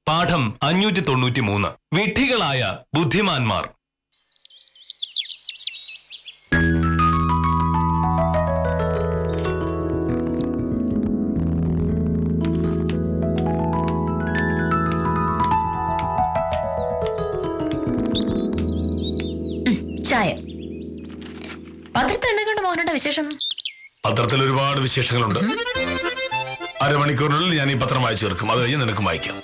പാഠം 593. വിഡ്ഢികളായ ബുദ്ധിമാന്മാർ. ചായ. പത്രത്തിൽ എന്തൊക്കെയുണ്ട് മോഹനന്റെ വിശേഷം? പത്രത്തിൽ ഒരുപാട് വിശേഷങ്ങളുണ്ട്. അരമണിക്കൂറിനുള്ളിൽ ഞാൻ ഈ പത്രം വായിച്ചു തീർക്കും. അത് കഴിഞ്ഞ് നിനക്കും വായിക്കാം.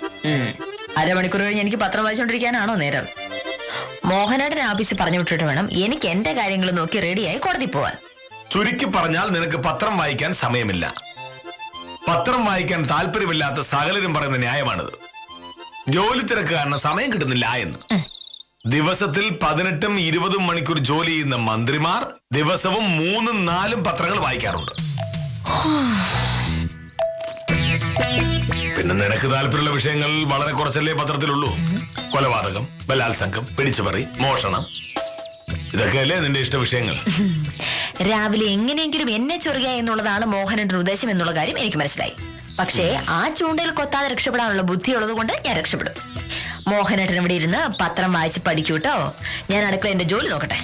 അരമണിക്കൂർ കഴിഞ്ഞ് എനിക്ക് പത്രം വായിച്ചുകൊണ്ടിരിക്കാനാണോ നേരം? മോഹനേട്ടൻ ഓഫീസിൽ പറഞ്ഞു വിട്ടിട്ട് വേണം എനിക്ക് എന്റെ കാര്യങ്ങൾ നോക്കി റെഡിയായി കോടതി പോവാൻ. ചുരുക്കി പറഞ്ഞാൽ നിനക്ക് പത്രം വായിക്കാൻ സമയമില്ല. പത്രം വായിക്കാൻ താല്പര്യമില്ലാത്ത സകലരും പറയുന്ന ന്യായമാണിത്. ജോലി തിരക്ക് കാരണം സമയം കിട്ടുന്നില്ല എന്ന്. ദിവസത്തിൽ 18ഉം 20ഉം മണിക്കൂർ ജോലി ചെയ്യുന്ന മന്ത്രിമാർ ദിവസവും 3ഉം 4ഉം പത്രങ്ങൾ വായിക്കാറുണ്ട്. പിന്നെ നിനക്ക് താല്പര്യമുള്ള വിഷയങ്ങൾ വളരെ കുറച്ചല്ലേ പത്രത്തിലുള്ളൂ. കൊലപാതകം, ബലാത്സംഗം, പിടിച്ചുപറി, മോഷണം, ഇതൊക്കെയല്ലേ നിന്റെ ഇഷ്ട വിഷയങ്ങൾ. രാവിലെ എങ്ങനെയെങ്കിലും എന്നെ ചൊറിയുക എന്നുള്ളതാണ് മോഹനന്റെ ഉദ്ദേശം എന്നുള്ള കാര്യം എനിക്ക് മനസ്സിലായി. പക്ഷേ ആ ചൂണ്ടയിൽ കൊത്താതെ രക്ഷപ്പെടാനുള്ള ബുദ്ധിയുള്ളത് കൊണ്ട് ഞാൻ രക്ഷപ്പെടും. മോഹനേട്ടൻ ഇവിടെ ഇരുന്ന് പത്രം വായിച്ച് പഠിക്കൂട്ടോ. ഞാൻ അടുക്കള എന്റെ ജോലി നോക്കട്ടെ.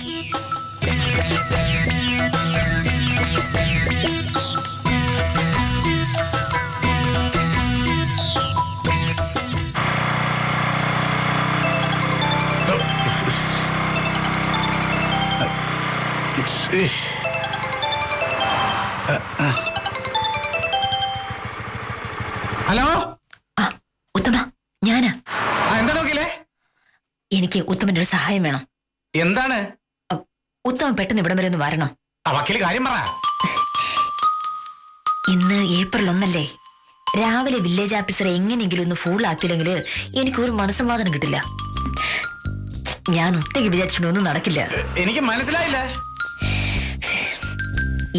ഹലോ, ഉത്തമ, ഞാനാ. എന്താ നോക്കിയില്ലേ? എനിക്ക് ഉത്തമന്റെ ഒരു സഹായം വേണം. എന്താണ്? ഉത്തമൻ പെട്ടെന്ന് ഇവിടം വരെ ഒന്ന് വരണം. വക്കീല് കാര്യം പറ. ഇന്ന് ഏപ്രിൽ 1 രാവിലെ വില്ലേജ് ഓഫീസറെ എങ്ങനെയെങ്കിലും ഒന്ന് ഫുള്ളാക്കിയില്ലെങ്കിൽ എനിക്കൊരു മനസ്സമാധാനം കിട്ടില്ല. ഞാൻ ഒറ്റയ്ക്ക് വിചാരിച്ചിട്ടൊന്നും നടക്കില്ല. എനിക്ക് മനസ്സിലായില്ല.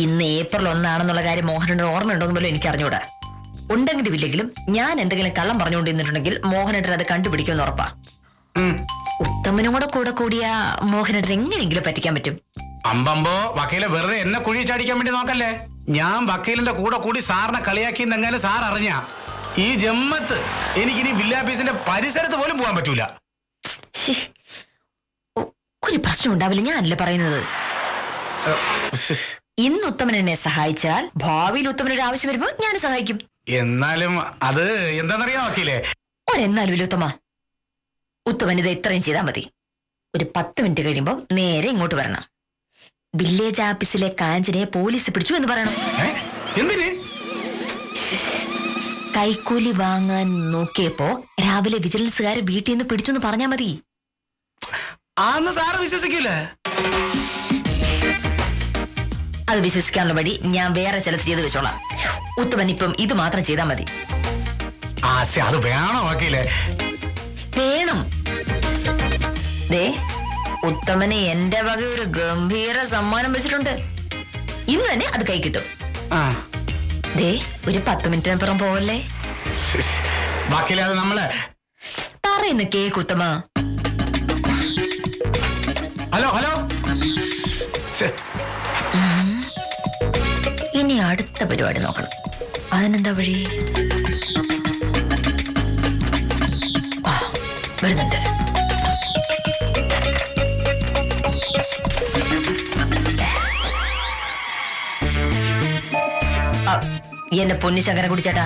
ഇന്ന് ഏപ്രിൽ 1 കാര്യം മോഹനന്റെ ഓർമ്മയുണ്ടോന്ന് പോലും എനിക്ക് അറിഞ്ഞൂടാ. ഉണ്ടെങ്കിലും ഇല്ലെങ്കിലും ഞാൻ എന്തെങ്കിലും കള്ളം പറഞ്ഞുകൊണ്ടിരുന്നിട്ടുണ്ടെങ്കിൽ മോഹനേട്ടൻ അത് കണ്ടുപിടിക്കുമെന്ന് ഉറപ്പാ. ഉത്തമനും കൂടെ കൂടിയ മോഹനേട്ടൻ എങ്ങനെയെങ്കിലും പറ്റിക്കാൻ പറ്റും. അമ്പമ്പോ വക്കീലെ വെറുതെ എന്നെ കുഴി ചാടിക്കാൻ വേണ്ടി നോക്കല്ലേ. ഞാൻ വക്കീലിന്റെ കൂടെ കൂടി സാറിനെ കളിയാക്കിയെന്നെങ്ങനെ സാർ അറിഞ്ഞ ഈ ജമ്മത്ത് എനിക്കിനി വില്ലേജ് പരിസരത്ത് പോലും പോകാൻ പറ്റൂല. ഒരു പ്രശ്നം ഉണ്ടാവില്ല, ഞാനല്ലേ പറയുന്നത്. ഇന്ന് ഉത്തമൻ എന്നെ സഹായിച്ചാൽ ഭാവിയിൽ ഉത്തമനൊരു ആവശ്യം വരുമ്പോ ഞാൻ സഹായിക്കും. എന്നാലും അത് എന്താണെന്നറിയാം വക്കീലെ. ഒരെന്നാലും ഇല്ല ഉത്തമ. ഉത്തമൻ ഇത് ഇത്രയും ചെയ്താൽ മതി. ഒരു 10 മിനിറ്റ് കഴിയുമ്പോ നേരെ ഇങ്ങോട്ട് വരണം. വില്ലേജ് ഓഫീസിലെ കാഞ്ചനെ പോലീസ് പിടിച്ചു എന്ന് പറയണം. എന്തിന്? കൈക്കൂലി വാങ്ങാൻ നോക്കിയപ്പോ രാവിലെ വിജിലൻസുകാരെ വീട്ടിൽ നിന്ന് പിടിച്ചു എന്ന് പറഞ്ഞാ മതി. ആന്ന് സാറ് വിശ്വസിക്കില്ലേ? അത് വിശ്വസിക്കാനുള്ള വഴി ഞാൻ വേറെ ചിലത് ചെയ്ത് വെച്ചോളാം. ഉത്തമൻ ഇപ്പം ഇത് മാത്രം ചെയ്താൽ മതി. അത് വേണോ വക്കീലെ? വേണം. ദേ, ഉത്തമന് എന്റെ വക ഒരു ഗംഭീര സമ്മാനം വെച്ചിട്ടുണ്ട്. ഇന്ന് തന്നെ അത് കൈ കിട്ടും. ദേ, ഒരു 10 മിനിറ്റിനപ്പുറം പോവല്ലേ. വക്കീലെ, അത് നമ്മള് പറയുന്ന കേക്ക് ഉത്തമ. Hello hello. ഇനി അടുത്ത പരിപാടി നോക്കണം. അതിനെന്താ വഴി? വരുന്നുണ്ട്. എന്റെ പൊന്നിശങ്കരൻ കുടിച്ചേട്ടാ,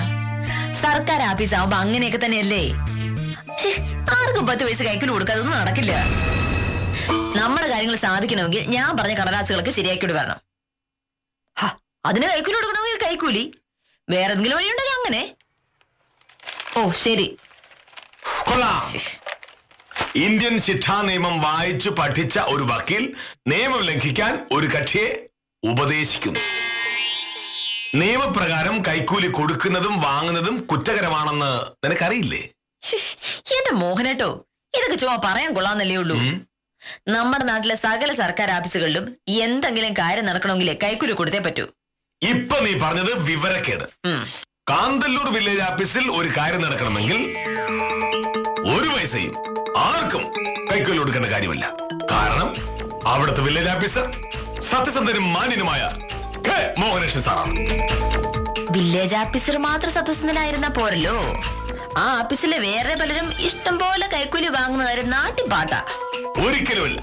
സർക്കാർ ഓഫീസ് ആവുമ്പോ അങ്ങനെയൊക്കെ തന്നെയല്ലേ. ആർക്കും 10 പൈസ കൈക്കൂലി കൊടുക്കാതെ ഒന്നും നടക്കില്ല. നമ്മുടെ കാര്യങ്ങൾ സാധിക്കണമെങ്കിൽ ഞാൻ പറഞ്ഞ കടലാസുകളൊക്കെ ശരിയാക്കിയിട്ട് വരണം. അതിന് കൈക്കൂലി കൊടുക്കണമെങ്കിൽ കൈക്കൂലി, വേറെ എന്തെങ്കിലും വഴിയുണ്ടെങ്കിൽ അങ്ങനെ. ഓ ശരി. ഇന്ത്യൻ ശിക്ഷാ നിയമം വായിച്ചു പഠിച്ച ഒരു വക്കീൽ നിയമം ലംഘിക്കാൻ ഒരു കക്ഷിയെ ഉപദേശിക്കുന്നു. നിയമപ്രകാരം കൈക്കൂലി കൊടുക്കുന്നതും വാങ്ങുന്നതും കുറ്റകരമാണെന്ന് നിനക്കറിയില്ലേ? എന്റെ മോഹനേട്ടോ, ഇതൊക്കെ ചുമ്മാ പറയാൻ കൊള്ളാന്നല്ലേ ഉള്ളൂ. നമ്മുടെ നാട്ടിലെ സകല സർക്കാർ ഓഫീസുകളിലും എന്തെങ്കിലും കാര്യം നടക്കണമെങ്കിലേ കൈക്കൂലി കൊടുത്തേ പറ്റൂ. ഇപ്പൊ നീ പറഞ്ഞത് വിവരക്കേട്. കാന്തല്ലൂർ വില്ലേജ് ഓഫീസിൽ ഒരു കാര്യം നടക്കണമെങ്കിൽ ഒരു പൈസയും ആർക്കും കൈക്കൂലി കൊടുക്കേണ്ട കാര്യമില്ല. കാരണം അവിടുത്തെ വില്ലേജ് ഓഫീസർ സത്യസന്ധനും മാന്യനുമായ മോഹനേഷൻ സാറാണ്. വില്ലേജ് ഓഫീസർ മാത്രം സത്യസന്ധനായിരുന്നാ പോരല്ലോ, ആ ആഫീസിലെ വേറെ പലരും ഇഷ്ടം പോലെ കൈക്കൂലി വാങ്ങുന്ന കാര്യം നാട്ടിപ്പാട്ടാ. ഒരിക്കലുമില്ല.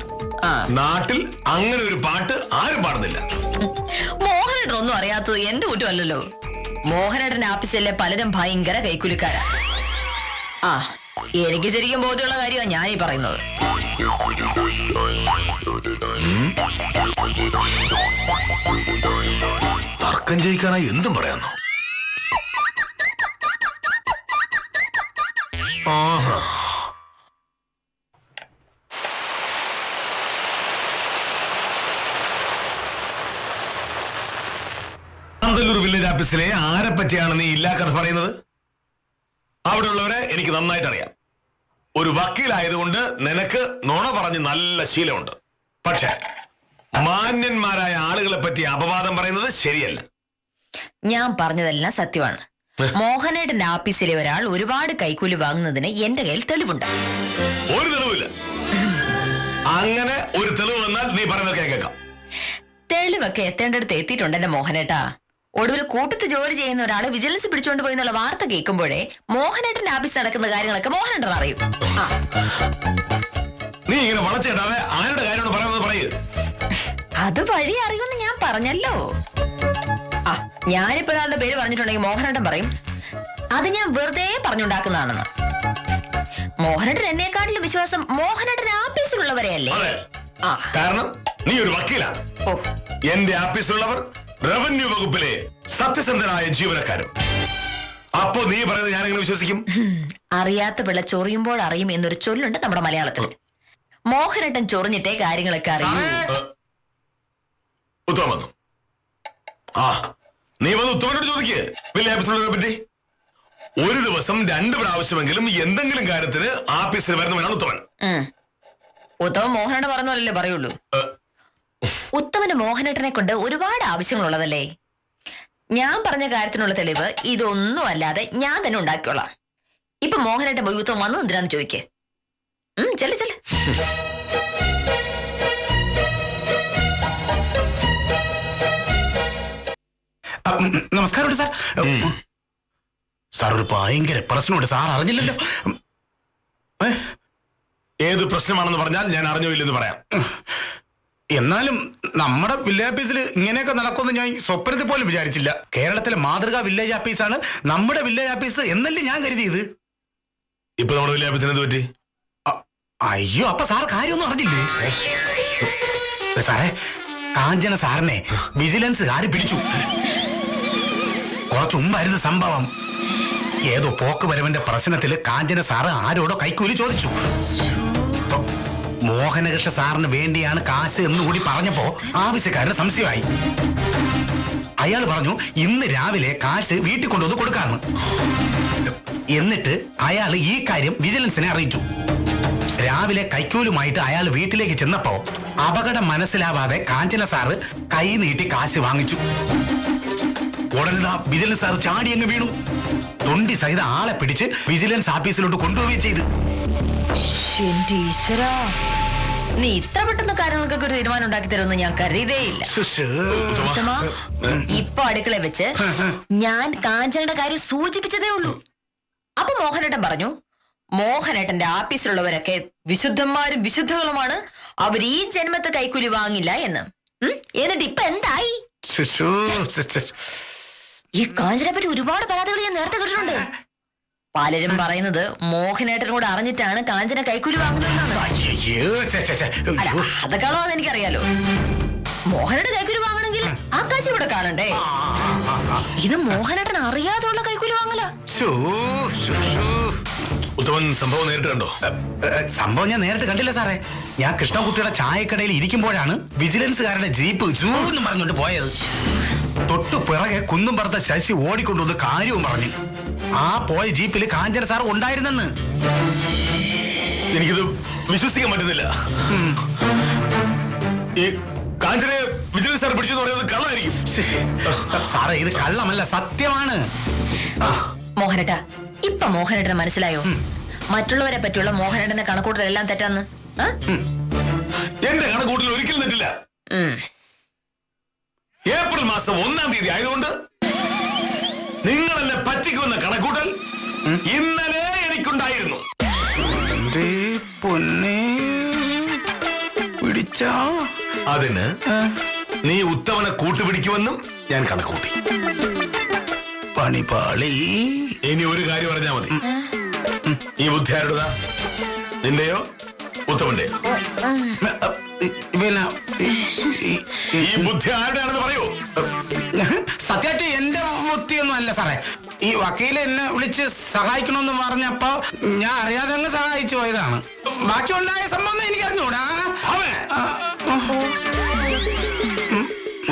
ആ നാട്ടിൽ അങ്ങനെ ഒരു പാട്ട് ആരും പാടുന്നില്ല. മോഹനേട്ടൻ ഒന്നും അറിയാത്തത് എന്റെ കുറ്റമല്ലല്ലോ. മോഹനേട്ടന്റെ ആഫീസിലെ പലരും ഭയങ്കര കൈക്കൂലിക്കാരാ. ആ എനിക്ക് ശരിക്കും ബോധ്യമുള്ള കാര്യമാണ് ഞാനീ പറയുന്നത്. തർക്കം ജയിക്കാനായി എന്തും പറയാന്നോ? ആഹാ. കാന്തല്ലൂർ വില്ലേജ് ഓഫീസിലെ ആരെ പറ്റിയാണ് നീ ഇല്ലാക്കഥ പറയുന്നത്? അവിടെയുള്ളവരെ എനിക്ക് നന്നായിട്ട് അറിയാം. ഒരു വക്കീലായതുകൊണ്ട് നിനക്ക് നുണ പറഞ്ഞ് നല്ല ശീലമുണ്ട്. പക്ഷെ മാന്യന്മാരായ ആളുകളെ പറ്റി അപവാദം പറയുന്നത് ശരിയല്ല. ഞാൻ പറഞ്ഞതെല്ലാം സത്യമാണ്. മോഹനേട്ടന്റെ ആഫീസിലെ ഒരാൾ ഒരുപാട് കൈക്കൂലി വാങ്ങുന്നതിന് എന്റെ കയ്യിൽ തെളിവുണ്ട്. ഒരു തെളിവില്ല. അങ്ങനെ ഒരു തെളിവ് വന്നാൽ നീ പറയുന്നത് കേൾക്കാം. തെളിവൊക്കെ എത്തേണ്ടടുത്ത് എത്തിയിട്ടുണ്ട് എന്റെ മോഹനേട്ടാ. ഒടുവിൽ കൂട്ടത്ത് ജോലി ചെയ്യുന്ന ഒരാള് വിജിലൻസ് പിടിച്ചുകൊണ്ട് പോയി എന്നുള്ള വാർത്ത കേൾക്കുമ്പോഴേ മോഹനേട്ടന്റെ ആഫീസിൽ നടക്കുന്ന കാര്യങ്ങളൊക്കെ മോഹനേട്ടൻ അറിയും. നീ ഇങ്ങനെ വളച്ചേട്ടാതെ ആരുടെ കാര്യമാണ് പറയുന്നത് പറയൂ. അത് വഴി അറിയുമെന്ന് ഞാൻ പറഞ്ഞല്ലോ. ആ ഞാനിപ്പോ ഒരാളുടെ പേര് പറഞ്ഞിട്ടുണ്ടെങ്കിൽ മോഹനേട്ടൻ പറയും അത് ഞാൻ വെറുതെ പറഞ്ഞുണ്ടാക്കുന്നതാണെന്ന്. മോഹനേട്ടൻ എന്നെക്കാട്ടിലും വിശ്വാസം മോഹനേട്ടൻ ആഫീസിലുള്ളവരെ അല്ലേ? കാരണം നീ ഒരു വക്കീലാണ്. ഓ എന്റെ ആഫീസിലുള്ളവർ റവന്യൂ വകുപ്പിലെ സത്യസന്ധനായ ജീവനക്കാരും. അപ്പോ നീ പറയുന്നത് ഞാൻ എങ്ങനെ വിശ്വസിക്കും? അറിയാത്ത പിള്ള ചൊറിയുമ്പോൾ അറിയും എന്നൊരു ചൊല്ലുണ്ട് നമ്മുടെ മലയാളത്തിൽ. മോഹനേട്ടൻ ചൊറിഞ്ഞിട്ടേ കാര്യങ്ങളൊക്കെ അറിയൂ. ഉത്തമൻ വന്നു. ആ നീ വന്ന് ഉത്തമനോട് ചോദിക്കേ വില്ലേജ് ഓഫീസിലുള്ളവരെ പറ്റി. ഒരു ദിവസം 2 പ്രാവശ്യമെങ്കിലും എന്തെങ്കിലും കാര്യത്തിന് ആഫീസിൽ വരുന്നവനാണ് ഉത്തമൻ. ഉത്തമൻ മോഹനേട്ടൻ പറഞ്ഞല്ലേ പറയുള്ളൂ. ഉത്തമന് മോഹനേട്ടനെ കൊണ്ട് ഒരുപാട് ആവശ്യങ്ങളുള്ളതല്ലേ. ഞാൻ പറഞ്ഞ കാര്യത്തിനുള്ള തെളിവ് ഇതൊന്നും അല്ലാതെ ഞാൻ തന്നെ ഉണ്ടാക്കിയോളാം. ഇപ്പൊ മോഹനേട്ടൻ പോയി ഉത്തമൻ വന്നു എന്തിനാന്ന് ചോദിക്കേ. ചെല്ല് ചെല്ല്. നമസ്കാരം സാർ. സാർ ഒരു ഭയങ്കര പ്രശ്നമുണ്ട്. സാർ അറിഞ്ഞില്ലല്ലോ. ഏത് പ്രശ്നമാണെന്ന് പറഞ്ഞാൽ ഞാൻ അറിഞ്ഞില്ലെന്ന് പറയാം. എന്നാലും നമ്മുടെ വില്ലേജ് ഓഫീസിൽ ഇങ്ങനെയൊക്കെ നടക്കുമെന്ന് ഞാൻ സ്വപ്നത്തിൽ പോലും വിചാരിച്ചില്ല. കേരളത്തിലെ മാതൃകാ വില്ലേജ് ഓഫീസാണ് നമ്മുടെ വില്ലേജ് ഓഫീസ് എന്നല്ലേ ഞാൻ കരുതിയത്. ഇപ്പൊ നമ്മുടെ വില്ലേജ് ഓഫീസിന് എന്ത് പറ്റി? അയ്യോ അപ്പൊ സാർ കാര്യമൊന്നും അറിഞ്ഞില്ലേ? സാറേ കാഞ്ചന സാറിനെ വിജിലൻസുകാര് പിടിച്ചു. കുറച്ചു മുമ്പായിരുന്നു സംഭവം. ഏതോ പോക്ക് വരവന്റെ പ്രശ്നത്തിൽ കാഞ്ചന സാറ് ആരോടോ കൈക്കൂലി ചോദിച്ചു. മോഹനകൃഷ്ണ സാറിന് വേണ്ടിയാണ് കാശ് എന്നുകൂടി പറഞ്ഞപ്പോ ആവശ്യക്കാരന് സംശയമായി. അയാൾ പറഞ്ഞു ഇന്ന് രാവിലെ കാശ് വീട്ടിൽ കൊണ്ടുവന്ന് കൊടുക്കാന്ന്. എന്നിട്ട് അയാൾ ഈ കാര്യം വിജിലൻസിനെ അറിയിച്ചു. രാവിലെ കൈക്കൂലുമായിട്ട് അയാൾ വീട്ടിലേക്ക് ചെന്നപ്പോ അപകടം മനസ്സിലാവാതെ കാഞ്ചന സാറ് കൈ നീട്ടി കാശ് വാങ്ങിച്ചു. ഉടനെ വിജിലൻസ് സാർ ചാടി അങ്ങ് വീണു. തൊണ്ടി സഹിത ആളെ പിടിച്ച് വിജിലൻസ് ഓഫീസിലോട്ട് കൊണ്ടുപോവുകയും ചെയ്തു. എന്റെ ഈശ്വരാ, നീ ഇത്ര പെട്ടെന്ന് കാര്യങ്ങൾക്കൊക്കെ ഒരു തീരുമാനം ഉണ്ടാക്കി തരുമെന്ന് ഞാൻ കരുതിയതേയില്ല. ഇപ്പൊ അടുക്കള വെച്ച് ഞാൻ കാഞ്ചനയുടെ കാര്യം സൂചിപ്പിച്ചതേ ഉള്ളൂ. അപ്പൊ മോഹനേട്ടൻ പറഞ്ഞു മോഹനേട്ടന്റെ ആഫീസിലുള്ളവരൊക്കെ വിശുദ്ധന്മാരും വിശുദ്ധകളുമാണ്, അവർ ഈ ജന്മത്തെ കൈക്കൂലി വാങ്ങില്ല എന്ന്. എന്നിട്ട് ഇപ്പൊ എന്തായി? ഈ കാഞ്ചനെ പറ്റി ഒരുപാട് പരാതികൾ ഞാൻ നേരത്തെ കേട്ടിട്ടുണ്ട്. പലരും പറയുന്നത് മോഹനേട്ടനോട് അറിഞ്ഞിട്ടാണ് കാഞ്ചന കൈക്കൂലി വാങ്ങുന്നതെന്നാണ്. അതൊക്കെയാണോ എന്ന് എനിക്കറിയാലോ. മോഹനേട്ടൻ കൈക്കൂലി വാങ്ങണമെങ്കിൽ ആ കാശ് ഇവിടെ കാണണ്ടേ? ഇത് മോഹനേട്ടൻ അറിയാതെയുള്ള കൈക്കൂലി വാങ്ങല. ഉത്തമൻ സംഭവം നേരിട്ട് കണ്ടോ? സംഭവം ഞാൻ നേരിട്ട് കണ്ടില്ല സാറേ. ഞാൻ കൃഷ്ണകുട്ടിയുടെ ചായക്കടയിൽ ഇരിക്കുമ്പോഴാണ് വിജിലൻസുകാരുടെ ജീപ്പ് എന്ന് പറഞ്ഞുകൊണ്ട് പോയത്. തൊട്ടു പിറകെ കുന്നും പറത്ത ശശി ഓടിക്കൊണ്ടുവന്ന് കാര്യവും പറഞ്ഞു. ആ പോയ ജീപ്പിൽ കാഞ്ചന സാർ ഉണ്ടായിരുന്നെന്ന്. എനിക്കിത് വിശ്വസിക്കാൻ പറ്റുന്നില്ല. ഈ കാഞ്ചനെ വിജിലൻസ് സാർ പിടിച്ചെന്ന് പറയുന്നത് കള്ളമായിരിക്കും. സാറേ ഇത് കള്ളമല്ല, സത്യമാണ്. മോഹനേട്ടാ, ഇപ്പൊ മോഹനേട്ടന് മനസ്സിലായോ മറ്റുള്ളവരെ പറ്റിയുള്ള മോഹനേട്ടന്റെ കണക്കൂട്ടലെല്ലാം തെറ്റാന്ന്? എന്റെ കണക്കൂട്ടൽ ഒരിക്കലും തെറ്റില്ല. ഏപ്രിൽ മാസം 1-ാം തീയതി ആയതുകൊണ്ട് നിങ്ങൾ എന്നെ പറ്റിക്കുമെന്ന കണക്കൂട്ടൽ ഇന്നലെ എനിക്കുണ്ടായിരുന്നു. എന്റെ പൊന്നെ പിടിച്ചാ അതിന് നീ ഉത്തമനെ കൂട്ടുപിടിക്കുമെന്നും ഞാൻ കണക്കൂട്ടി. പണിപാളി. ഇനി ഒരു കാര്യം പറഞ്ഞാ മതി. ഈ ബുദ്ധി ആരുടേതാ? നിന്റെയോ ഉത്തമന്റെയോ? പിന്നെ ഈ ബുദ്ധി ആരുടെയാണെന്ന് പറയൂ. സത്യമായിട്ട് എന്റെ ബുദ്ധിയൊന്നും അല്ല സാറേ. ഈ വക്കീല് എന്നെ വിളിച്ച് സഹായിക്കണമെന്ന് പറഞ്ഞപ്പോ ഞാൻ അറിയാതെ അങ്ങ് സഹായിച്ചു പോയതാണ്. ബാക്കി ഉണ്ടായ സംഭവം എനിക്ക് അറിഞ്ഞൂടാ.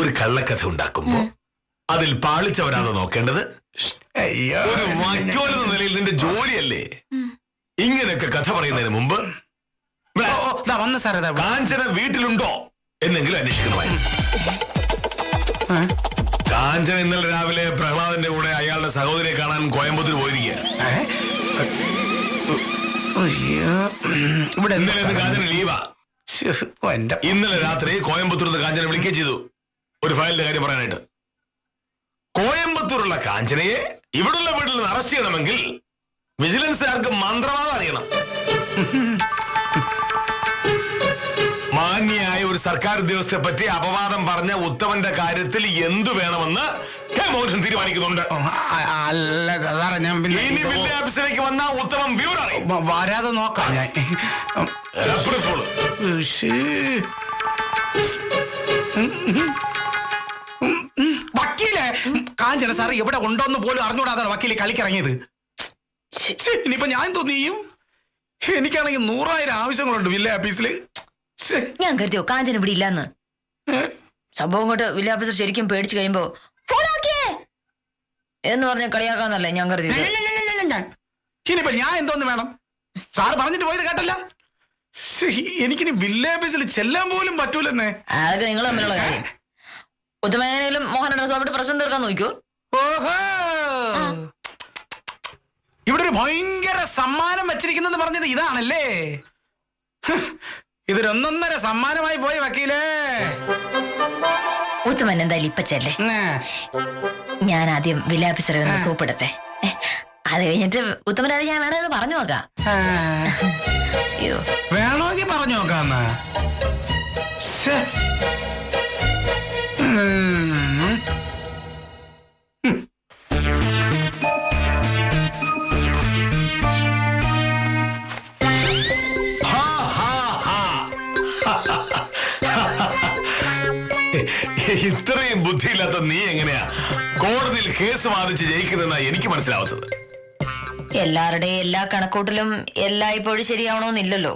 ഒരു കള്ളക്കഥ ഉണ്ടാക്കുമ്പോ അതിൽ പാളിച്ചവരാണ് നോക്കേണ്ടത്. ഒരു വക്കീലെന്ന നിലയിൽ നിന്റെ ജോലിയല്ലേ ഇങ്ങനെയൊക്കെ കഥ പറയുന്നതിന് മുമ്പ് വന്ന് സാറേ കാഞ്ചന വീട്ടിലുണ്ടോ എന്നെങ്കിലും അന്വേഷിക്കണമായിരുന്നു. കാഞ്ചന ഇന്നലെ രാവിലെ പ്രഹ്ലാദന്റെ കൂടെ അയാളുടെ സഹോദരിയെ കാണാൻ കോയമ്പത്തൂർ പോയിരിക്കുക. ഇവിടെ ഇന്നലെ കാഞ്ചന ലീവാ. ഇന്നലെ രാത്രി കോയമ്പത്തൂർ കാഞ്ചന വിളിക്കുകയും ചെയ്തു ഒരു ഫയലിന്റെ കാര്യം പറയാനായിട്ട്. കോയമ്പത്തൂരുള്ള കാഞ്ചനയെ ഇവിടുള്ള വീട്ടിൽ നിന്ന് അറസ്റ്റ് ചെയ്യണമെങ്കിൽ വിജിലൻസുകാർക്ക് മന്ത്രവാദം അറിയണം. മാന്യായ ഒരു സർക്കാർ ഉദ്യോഗസ്ഥയെ പറ്റി അപവാദം പറഞ്ഞ ഉത്തമന്റെ കാര്യത്തിൽ എന്തു വേണമെന്ന് മോഹൻ തീരുമാനിക്കുന്നുണ്ട്. അല്ല സാറേ ഞാൻ ഇനി വില്ലേജ് ഓഫീസിലേക്ക് വന്ന ഉത്തമം വിവരം വരാതെ നോക്കാം ഞാൻ. വക്കീലെ കാഞ്ചന സാർ എവിടെ ഉണ്ടോന്ന് പോലും അറിഞ്ഞൂടാതാണ് വക്കീല് കളിക്കിറങ്ങിയത്. ഇനിയിപ്പോ ഞാൻ തോന്നിയും എനിക്കാണെങ്കിൽ 100,000 ആവശ്യങ്ങളുണ്ട് വില്ലേജ് ഓഫീസില്. ഞാൻ കരുതിയോ കാഞ്ചന ഇവിടെ ഇല്ലാന്ന്. സംഭവം കൊണ്ട് വില്ലേജ് ഓഫീസർ ശരിക്കും പേടിച്ചു കഴിയുമ്പോ എന്ന് പറഞ്ഞ കളിയാക്കാന്നല്ലേ ഞാൻ കരുതിയത്. ഇനിയിപ്പോ ഞാൻ എന്തോന്ന് വേണം? സാറ് പറഞ്ഞിട്ട് പോയത് കേട്ടല്ല. എനിക്കിനി വില്ലേജ് ഓഫീസിൽ ചെല്ലാൻ പോലും പറ്റൂലെന്നേ. അതൊക്കെ നിങ്ങൾ തമ്മിലുള്ള കാര്യം. ഉത്തമേനയിലും മോഹനയുടെ സ്വാമിയുടെ പ്രശ്നം തീർക്കാൻ നോക്കൂ. ഓഹോ, ഇവിടെ ഒരു ഭയങ്കര സമ്മാനം വെച്ചിരിക്കുന്നെന്ന് പറഞ്ഞത് ഇതാണല്ലേ? ഇതൊരു 1.5 സമ്മാനമായി പോയി വക്കീലേ. ഉത്തമൻ എന്തായാലും ഇപ്പൊ ചെല്ലേ. ഞാൻ ആദ്യം വില്ലേജ് ഓഫീസറെ ഒന്ന് സൂപ്പിടട്ടെ. അത് കഴിഞ്ഞിട്ട് ഉത്തമനാണ് ഞാൻ വേണമെന്ന് പറഞ്ഞു നോക്കാം. വേണമെങ്കിൽ പറഞ്ഞു നോക്കാന്ന്. ഇത്രയും ബുദ്ധിയില്ലാത്ത നീ എങ്ങനെയാ കോടതിയിൽ കേസ് വാദിച്ച് ജയിക്കുന്നതെന്നാ എനിക്ക് മനസ്സിലാവാത്തത്. എല്ലാവരുടെയും എല്ലാ കണക്കൂട്ടിലും എല്ലായ്പ്പോഴും ശരിയാവണമെന്നില്ലല്ലോ.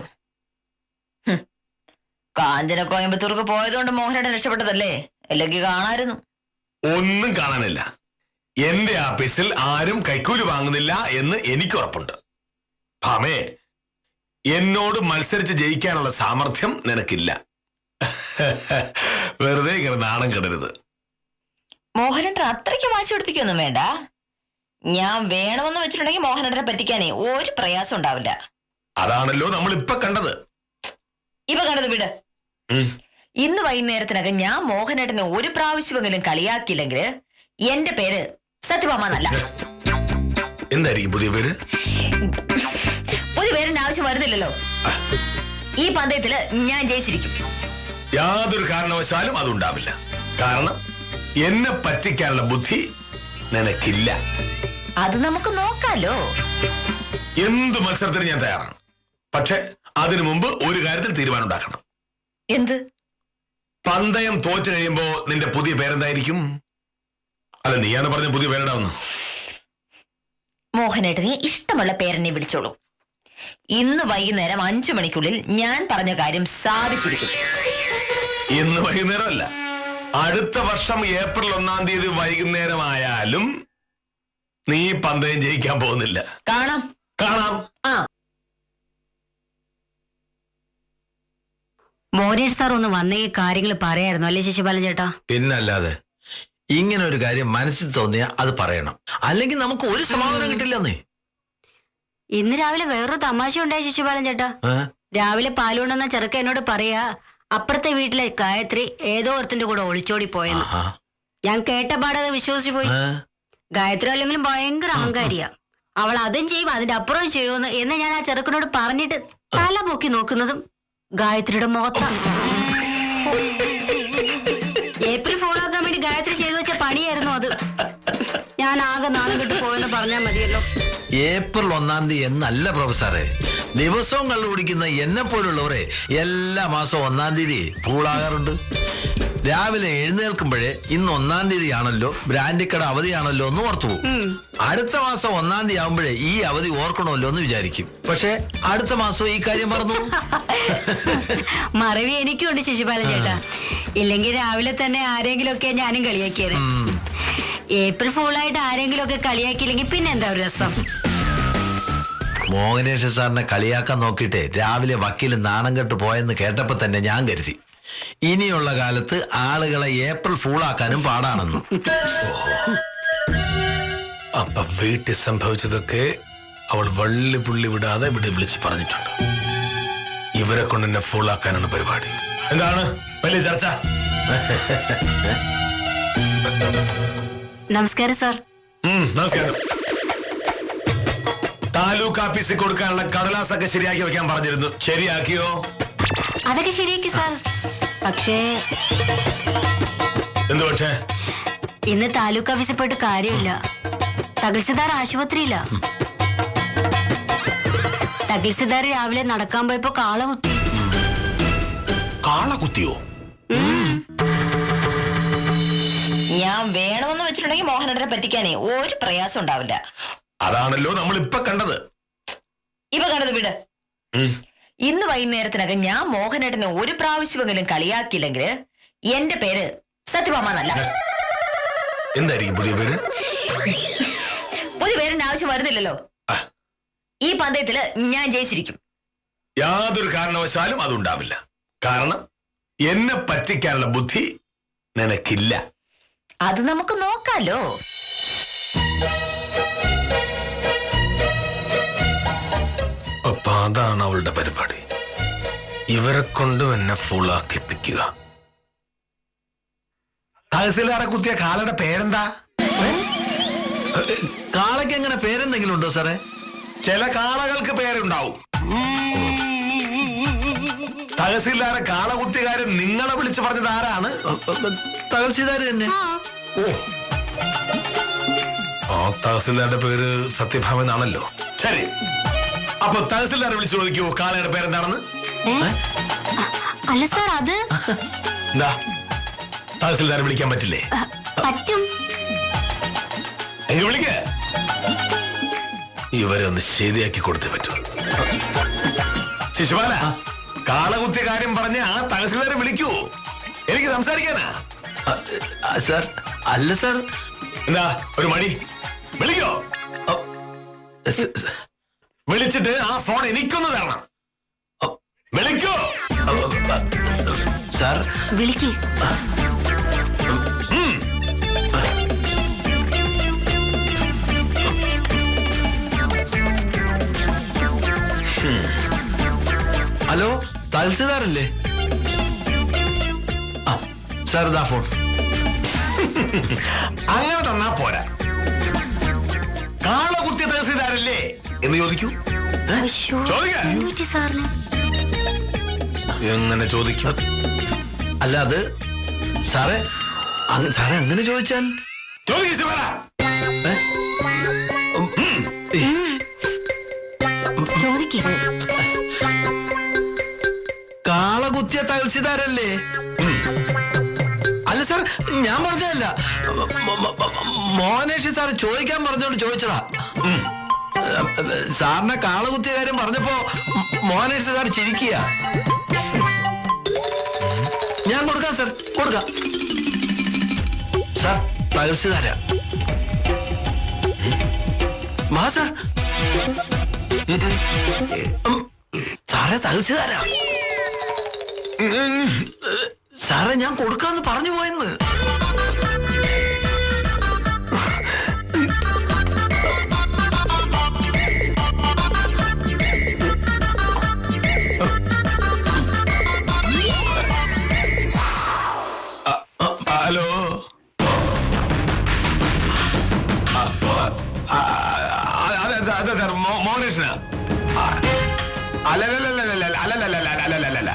കാഞ്ചന കോയമ്പത്തൂർക്ക് പോയതുകൊണ്ട് മോഹനേട്ടൻ രക്ഷപ്പെട്ടതല്ലേ? അല്ലെങ്കിൽ കാണായിരുന്നു. ഒന്നും കാണാനില്ല. എന്റെ ആഫീസിൽ ആരും കൈക്കൂലി വാങ്ങുന്നില്ല എന്ന് എനിക്ക് ഉറപ്പുണ്ട്. ഭാമേ, എന്നോട് മത്സരിച്ച് ജയിക്കാനുള്ള സാമർഥ്യം നിനക്കില്ല. വെറുതെ ഇങ്ങനെ നാണം കെടരുത്. മോഹനേട്ടൻ അത്രയ്ക്ക് വാശി പിടിപ്പിക്കൊന്നും വേണ്ട. ഞാൻ വേണമെന്ന് വെച്ചിട്ടുണ്ടെങ്കിൽ മോഹനേട്ടനെ പറ്റിക്കാനേ ഒരു പ്രയാസം ഉണ്ടാവില്ല. അതാണല്ലോ നമ്മൾ ഇപ്പൊ കണ്ടത്. ഇപ്പൊ കണ്ടത് വിട്. ഇന്ന് വൈകുന്നേരത്തിനകം ഞാൻ മോഹനേട്ടനെ ഒരു പ്രാവശ്യമെങ്കിലും കളിയാക്കിയില്ലെങ്കിൽ എന്റെ പേര് സത്യഭാമ എന്നല്ല. എന്തായിരിക്കും പുതിയ പേര്? പുതിയ പേരിന്റെ ആവശ്യം വരുന്നില്ലല്ലോ. ഈ പന്തയത്തില് ഞാൻ ജയിച്ചിരിക്കും. യാതൊരു കാരണവശാലും അതുണ്ടാവില്ല. കാരണം എന്നെ പറ്റിക്കാനുള്ള ബുദ്ധി നിനക്കില്ല. അത് നമുക്ക് നോക്കാലോ. എന്ത് മത്സരത്തിന് ഞാൻ തയ്യാറാണ്. പക്ഷെ അതിനു മുമ്പ് ഒരു കാര്യത്തിൽ തീരുമാനം ഉണ്ടാക്കണം. എന്ത്? പന്തയം തോറ്റു കഴിയുമ്പോ നിന്റെ പുതിയ പേരെന്തായിരിക്കും? അല്ല, നീയാണ് പറഞ്ഞ പുതിയ പേരിടാവുന്നു. മോഹനേട്ടനെ ഇഷ്ടമുള്ള പേരെന്നെ വിളിച്ചോളൂ. ഇന്ന് വൈകുന്നേരം 5 മണിക്കുള്ളിൽ ഞാൻ പറഞ്ഞ കാര്യം സാധിച്ചിരിക്കും. ഇന്ന് വൈകുന്നേരം അല്ല, അടുത്ത വർഷം ഏപ്രിൽ 1-ാം തീയതി വൈകുന്നേരമായാലും നീ പന്തയം ജയിക്കാൻ പോകുന്നില്ല. കാണാം. ആ, മോനേഷ് സാർ ഒന്ന് വന്ന ഈ കാര്യങ്ങൾ പറയായിരുന്നു അല്ലേ ശശിപാലൻ ചേട്ടാ? പിന്നല്ലാതെ ഇങ്ങനെ ഒരു കാര്യം മനസ്സിൽ തോന്നിയാൽ അത് പറയണം. അല്ലെങ്കിൽ നമുക്ക് ഒരു സമാധാനം കിട്ടില്ലെന്നേ. ഇന്ന് രാവിലെ വേറൊരു തമാശ ഉണ്ടായി ശശിപാലൻ ചേട്ടാ. രാവിലെ പാലുകൊണ്ടെന്ന ചെറുക്ക എന്നോട് പറയാ അപ്പുറത്തെ വീട്ടിലെ ഗായത്രി ഏതോ ഒരുത്തിന്റെ കൂടെ ഒളിച്ചോടി പോയെന്ന്. ഞാൻ കേട്ട പാടത് വിശ്വസിച്ചു പോയി. ഗായത്രി അല്ലെങ്കിലും ഭയങ്കര അഹങ്കാരിയാ. അവൾ അതും ചെയ്യും അതിന്റെ അപ്പുറവും ചെയ്യുമെന്ന് എന്ന് ഞാൻ ആ ചെറുക്കനോട് പറഞ്ഞിട്ട് തല പൊക്കി നോക്കുന്നതും ഗായത്രിയുടെ മുഖത്താണ്. ഏപ്രിൽ ഫോളാക്കാൻ വേണ്ടി ഗായത്രി ചെയ്തു വെച്ച പണിയായിരുന്നു അത്. ഞാൻ ആകെ നാണം കെട്ട് പോയെന്ന് പറഞ്ഞാൽ മതിയല്ലോ. ഏപ്രിൽ 1-ാം തീയതി എന്നല്ല പ്രൊഫസറെ, ദിവസവും കള്ളു കുടിക്കുന്ന എന്നെ പോലുള്ളവരെ എല്ലാ മാസവും 1-ാം തീയതി പൂളാകാറുണ്ട്. രാവിലെ എഴുന്നേൽക്കുമ്പോഴേ ഇന്ന് 1-ാം തീയതി ആണല്ലോ, ബ്രാൻഡിക്കട അവധിയാണല്ലോ എന്ന് ഓർത്തു പോകും. അടുത്ത മാസം 1-ാം തീയതി ആവുമ്പോഴേ ഈ അവധി ഓർക്കണമല്ലോ എന്ന് വിചാരിക്കും. പക്ഷെ അടുത്ത മാസം ഈ കാര്യം മറന്നു. മറവി എനിക്കുണ്ട് ശിശുപാലൻ ചേട്ടാ. ഇല്ലെങ്കിൽ രാവിലെ തന്നെ ആരെങ്കിലും ഒക്കെ ഞാനും കളിയാക്കിയത്. ഏപ്രിൽ ഫുള്ളായിട്ട് ആരെങ്കിലും ഒക്കെ കളിയാക്കിയില്ലെങ്കിൽ പിന്നെ എന്താ ഒരു രസം. മോഹനേഷ് സാറിനെ കളിയാക്കാൻ നോക്കിയിട്ട് രാവിലെ വക്കീൽ നാണം കെട്ട് പോയെന്ന് കേട്ടപ്പോ തന്നെ ഞാൻ കരുതി ഇനിയുള്ള കാലത്ത് ആളുകളെ ഏപ്രിൽ ഫൂളാക്കാനും പാടാണെന്ന്. അപ്പൊ വീട്ടിൽ സംഭവിച്ചതൊക്കെ അവൾ വള്ളി പുള്ളി വിടാതെ ഇവിടെ വിളിച്ച് പറഞ്ഞിട്ടുണ്ട്. ഇവരെ കൊണ്ട് എന്നെ ഫുള്ളാക്കാനാണ് പരിപാടി. എന്താണ് വലിയ ചർച്ച? നമസ്കാരം സാർ. നമസ്കാരം. താലൂക്ക് ഓഫീസിൽ കൊടുക്കാനുള്ള കടലാസൊക്കെ ശരിയാക്കി വെക്കാൻ പറഞ്ഞിരുന്നു. ശരിയാക്കിയോ? അതൊക്കെ ശരിയാക്കി സാർ. പക്ഷേ എന്ത് പക്ഷേ? ഇന്ന് താലൂക്ക് ഓഫീസിൽ പോയിട്ട് കാര്യമില്ല. തഹസിൽദാർ ആശുപത്രിയില്ല. തഹസിൽദാർ രാവിലെ നടക്കാൻ പോയപ്പോ കാള കുത്തി. കാള കുത്തിയോ? ഞാൻ വേണമെന്ന് വെച്ചിട്ടുണ്ടെങ്കിൽ മോഹനേട്ടനെ പറ്റിക്കാനേ ഒരു പ്രയാസം ഉണ്ടാവില്ല. അതാണല്ലോ നമ്മൾ ഇപ്പൊ കണ്ടത്. ഇപ്പൊ കണ്ടത് വിട്. ഇന്ന് വൈകുന്നേരത്തിനകം ഞാൻ മോഹനേട്ടനെ ഒരു പ്രാവശ്യമെങ്കിലും കളിയാക്കിയില്ലെങ്കിൽ എന്റെ പേര് സത്യഭാമ എന്നല്ല. എന്തായിരിക്കും പുതിയ പേര്? പുതിയ പേരിന്റെ ആവശ്യം വരുന്നില്ലല്ലോ. ഈ പന്തയത്തില് ഞാൻ ജയിച്ചിരിക്കും. യാതൊരു കാരണവശാലും അതുണ്ടാവില്ല. കാരണം എന്നെ പറ്റിക്കാനുള്ള ബുദ്ധി നിനക്കില്ല. അത് നമുക്ക് നോക്കാലോ. അപ്പൊ അതാണ് അവളുടെ പരിപാടി. ഇവരെ കൊണ്ട് എന്നെ ഫുള്ളാക്കിപ്പിക്കുക. തഹസിൽദാറെ കുത്തിയ കാളയുടെ പേരെന്താ? കാളയ്ക്ക് എങ്ങനെ പേരെന്തെങ്കിലും ഉണ്ടോ സാറേ? ചില കാളകൾക്ക് പേരുണ്ടാവും. തഹസിൽദാറെ കാള കുത്തിയകാരൻ നിങ്ങളെ വിളിച്ചു പറഞ്ഞത് ആരാണ്? തഹസിൽദാർ തന്നെ. ആ തഹസിൽദാരുടെ പേര് സത്യഭാമ എന്നാണല്ലോ. ശരി, അപ്പൊ തഹസിൽദാരെ വിളിച്ചു ചോദിക്കൂ കാളയുടെ പേരെന്താണെന്ന്. അല്ല സാർ, അത് എന്താ തഹസിൽദാരെ വിളിക്കാൻ പറ്റില്ലേ? പറ്റും. എങ്കിൽ വിളിക്ക. ഇവരെ ഒന്ന് ശരിയാക്കി കൊടുത്തേ പറ്റൂ. ശിശുപാല, കാളകുത്തിയ കാര്യം പറഞ്ഞ ആ തഹസിൽദാരെ വിളിക്കൂ. എനിക്ക് സംസാരിക്കാനാ. സാർ അല്ല സാർ. എന്താ ഒരു മടി? വിളിക്കോ. വിളിച്ചിട്ട് ആ ഫോൺ എനിക്കൊന്ന് തരണം. വിളിക്കോ സാർ. വിളിക്ക്. ഹലോ, തഹസിൽദാറല്ലേ? സാർ ഇതാ ഫോൺ. അങ്ങനെ തന്നാ പോരാ. കാളകുത്തിയ തഹസിൽദാരല്ലേ എന്ന് ചോദിക്കൂ. സാറിന് എങ്ങനെ ചോദിക്കും? അല്ല അത് സാറേ, സാറേ അങ്ങനെ ചോദിച്ചാൽ കാളകുത്തിയ തഹസിൽദാരല്ലേ? അല്ല സാർ, ഞാൻ പറഞ്ഞതല്ല. മോഹനേഷ് സാർ ചോദിക്കാൻ പറഞ്ഞോണ്ട് ചോദിച്ചതാ. സാറിനെ കാളകുത്തിയ കാര്യം പറഞ്ഞപ്പോ മോഹനേഷ് സാർ ചിരിക്കുക. ഞാൻ കൊടുക്കാം സാർ, കൊടുക്കാം. സാർ തഹസിൽദാരാ. മാ സാർ. സാറേ തഹസിൽദാരാ. സാറേ ഞാൻ കൊടുക്കാന്ന് പറഞ്ഞു പോയെന്ന്. ഹലോ, അതെ അല്ലല്ലല്ലല്ലല്ലല്ലല്ലല്ലല്ലല്ലല്ല.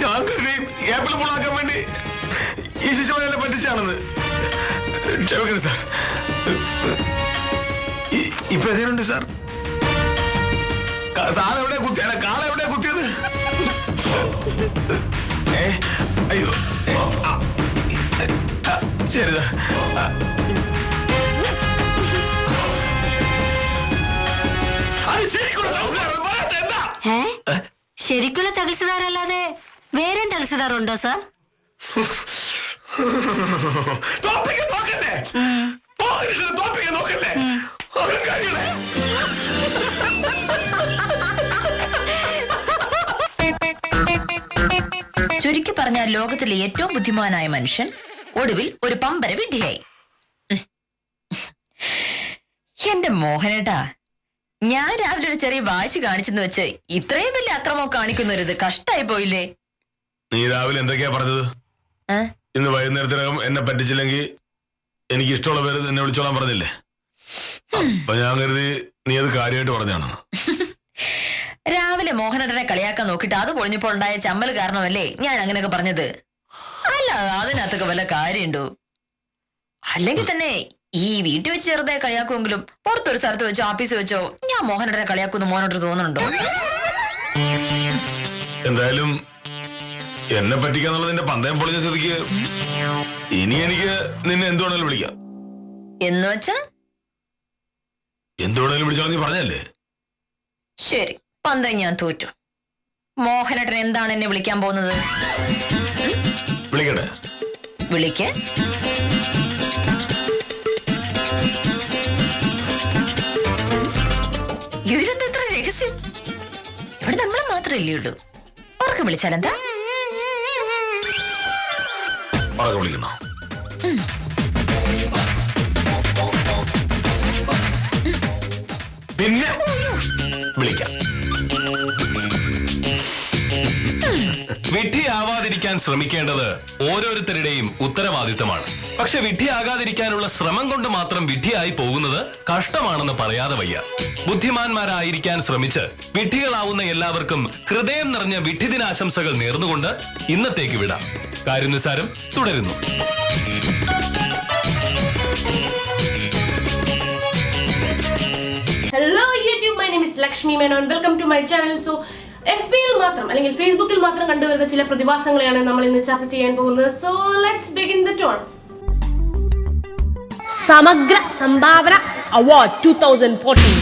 ഞാൻ കരുതി ഏപ്പിൾ പുളാക്കാൻ വേണ്ടി ഈ ശിശുവിനെ എന്നെ പറ്റിച്ചാണെന്ന്. ക്ഷമിക്കണം സാർ. ഇപ്പൊ എങ്ങനെയുണ്ട് സാർ? സാറെവിടെ കുത്തിയാണ്? കാളെവിടെ കുത്തിയത്? അയ്യോ ശരിതാ. ശരിക്കുള്ള തഹസിൽദാരല്ലാതെ വേറെ തഹസിൽദാറുണ്ടോ സാർ? ചുരുക്കി പറഞ്ഞാൽ ലോകത്തിലെ ഏറ്റവും ബുദ്ധിമാനായ മനുഷ്യൻ ഒടുവിൽ ഒരു പമ്പര വിഡ്ഢിയായി. എന്റെ മോഹനേട്ടാ, ഞാൻ രാവിലെ ഒരു ചെറിയ വാശി കാണിച്ചെന്ന് വെച്ച് ഇത്രയും വലിയ അക്രമം കാണിക്കുന്നൊരിത് കഷ്ടായി പോയില്ലേ? നീ രാവിലെ എന്തൊക്കെയാ പറഞ്ഞത്? ഇന്ന് വൈകുന്നേരത്തിനകം എന്നെ പറ്റിച്ചില്ലെങ്കിൽ എനിക്ക് ഇഷ്ടമുള്ള പേര് എന്നെ വിളിച്ചോളാൻ പറഞ്ഞില്ലേ? അപ്പൊ ഞാൻ കരുതി നീ അത് കാര്യമായിട്ട് പറഞ്ഞാണ്. രാവിലെ മോഹനേട്ടനെ കളിയാക്കാൻ നോക്കിട്ട് അത് പൊളിഞ്ഞപ്പോൾ ഉണ്ടായ ചമ്മൽ കാരണമല്ലേ ഞാൻ അങ്ങനെയൊക്കെ പറഞ്ഞത്. അല്ല അതിനകത്തൊക്കെ വല്ല കാര്യമുണ്ടോ? അല്ലെങ്കിൽ തന്നെ ഈ വീട്ടിൽ വെച്ച് ചെറുതായി കളിയാക്കുമെങ്കിലും പുറത്തൊരു സ്ഥലത്ത് വെച്ചോ ഓഫീസ് വെച്ചോ ഞാൻ മോഹനേട്ടനെ കളിയാക്കുമെന്ന് മോഹനോട്ട് തോന്നുന്നുണ്ടോ? എന്തായാലും എന്നെ പറ്റിക്കാന്നുള്ളത് നിന്റെ പന്തയം പൊളിഞ്ഞ സ്ഥിതിക്ക് ഇനി എനിക്ക് നിന്നെ എന്തുവേണേലും വിളിക്കാം. എന്ന് വെച്ചാ എന്തുവേണേലും വിളിച്ചോളാം നീ പറഞ്ഞല്ലേ? ശരി, പന്തയം ഞാൻ തോറ്റു. മോഹനേട്ടൻ എന്താണ് എന്നെ വിളിക്കാൻ പോകുന്നത്? വിളിക്കട്ടെ? വിളിക്ക്. ഇതിലെന്താ ഇത്ര രഹസ്യം? ഇവിടെ നമ്മൾ മാത്രമല്ലേ ഉള്ളൂ. ഉറക്കെ വിളിച്ചാലെന്താ? വിളിക്കണോ? പിന്നെ വിളിക്കാം. വിഡ്ഢിയാവാതിരിക്കാൻ ശ്രമിക്കേണ്ടത് ഓരോരുത്തരുടെയും ഉത്തരവാദിത്തമാണ്. പക്ഷെ വിഡ്ഢിയാകാതിരിക്കാനുള്ള ശ്രമം കൊണ്ട് മാത്രം വിഡ്ഢിയായി പോകുന്നത് കഷ്ടമാണെന്ന് പറയാതെ വയ്യ. ബുദ്ധിമാന്മാരായിരിക്കാൻ ശ്രമിച്ച് വിഡ്ഢികളാവുന്ന എല്ലാവർക്കും ഹൃദയം നിറഞ്ഞ വിഡ്ഢിദിനാശംസകൾ നേർന്നുകൊണ്ട് ഇന്നത്തേക്ക് വിടാം. കാര്യനിസാരം തുടരുന്നു. Hello YouTube, my name is Lakshmi Menon. Welcome to my channel. So FB-ൽ മാത്രം അല്ലെങ്കിൽ ഫേസ്ബുക്കിൽ മാത്രം കണ്ടുവരുന്ന ചില പ്രതിഭാസങ്ങളെയാണ് നമ്മൾ ഇന്ന് ചർച്ച ചെയ്യാൻ പോകുന്നത്. So let's begin the tour. Samagra Sambhavana Award 2014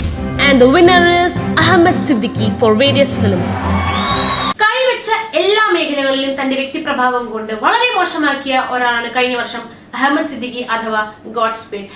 and the winner is Ahmed Siddiqui for various films. കൈവച്ച എല്ലാ മേഖലകളിലും തന്റെ വ്യക്തിപ്രഭാവം കൊണ്ട് വളരെ മോശമാക്കിയ ഒരാളാണ് കഴിഞ്ഞ വർഷം അഹമ്മദ് സിദ്ദിഖി അഥവാ ഗോഡ് സ്പീഡ്.